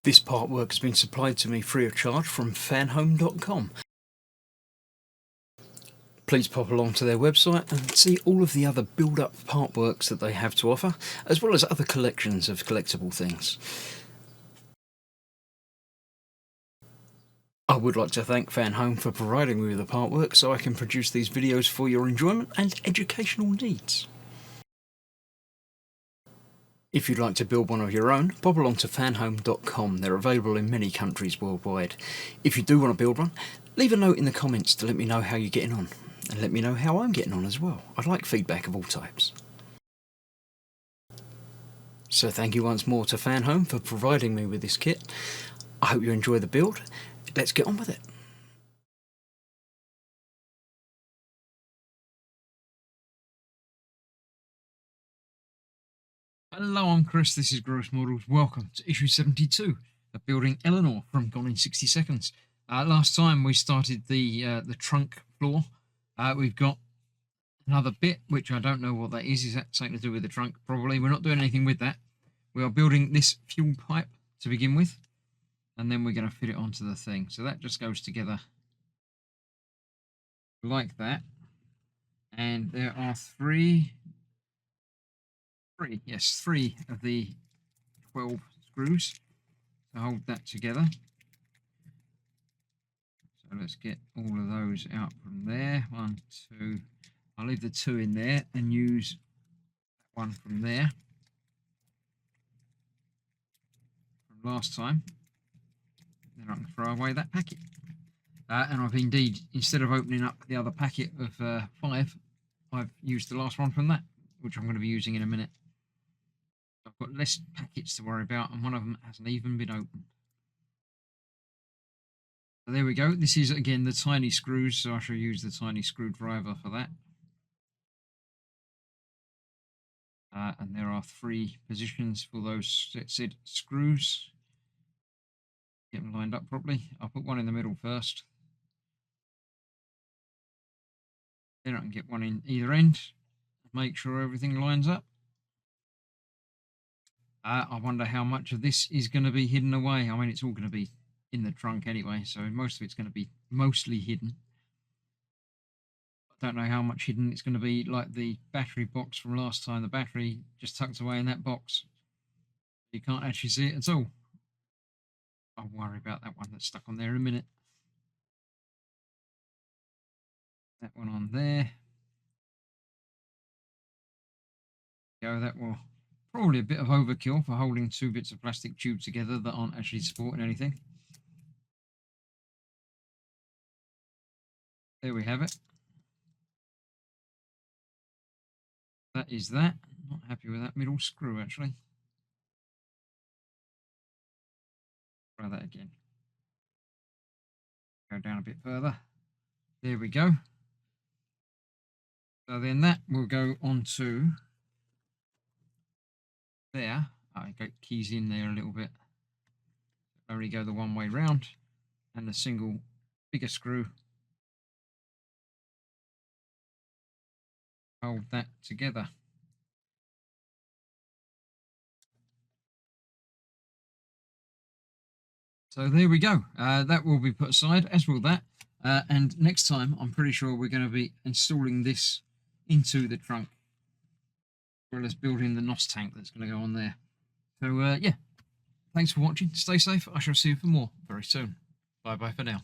This part work has been supplied to me free of charge from Fanhome.com. Please pop along to their website and see all of the other build-up part works that they have to offer, as well as other collections of collectible things. I would like to thank Fanhome for providing me with the part work so I can produce these videos for your enjoyment and educational needs. If you'd like to build one of your own, pop along to fanhome.com. They're available in many countries worldwide. If you do want to build one, leave a note in the comments to let me know how you're getting on, and let me know how I'm getting on as well. I'd like feedback of all types. So thank you once more to Fanhome for providing me with this kit. I hope you enjoy the build. Let's get on with it. Hello, I'm Chris, this is Gross Models. Welcome to issue 72 of building Eleanor from Gone in 60 Seconds. Last time we started the trunk floor. We've got another bit, which I don't know what that is. Is that something to do with the trunk? Probably. We're not doing anything with that. We are building this fuel pipe to begin with, and then we're going to fit it onto the thing. So that just goes together like that. And there are three of the 12 screws to hold that together. So let's get all of those out from there. 1, 2. I'll leave the 2 in there and use that one from there from last time. Then I can throw away that packet. And I've indeed, instead of opening up the other packet of 5, I've used the last one from that, which I'm going to be using in a minute. I've got less packets to worry about, and one of them hasn't even been opened. So there we go. This is, again, the tiny screws, so I shall use the tiny screwdriver for that. And there are 3 positions for those said screws. Get them lined up properly. I'll put one in the middle first. Then I can get one in either end. Make sure everything lines up. I wonder how much of this is going to be hidden away. I mean, it's all going to be in the trunk anyway, so most of it's going to be mostly hidden. I don't know how much hidden it's going to be, like the battery box from last time. The battery just tucked away in that box. You can't actually see it at all. I'll worry about that one that's stuck on there in a minute. That one on there. Go, that will probably a bit of overkill for holding 2 bits of plastic tube together that aren't actually supporting anything. There we have it. That is that. Not happy with that middle screw, actually. Try that again. Go down a bit further. There we go. So then that will go onto there. I got keys in there a little bit. Only go the one way round, and the single bigger screw hold that together. So there we go. That will be put aside, as will that. And next time, I'm pretty sure we're going to be installing this into the trunk, as well as building the NOS tank that's going to go on there. So yeah, thanks for watching. Stay safe. I shall see you for more very soon. Bye bye for now.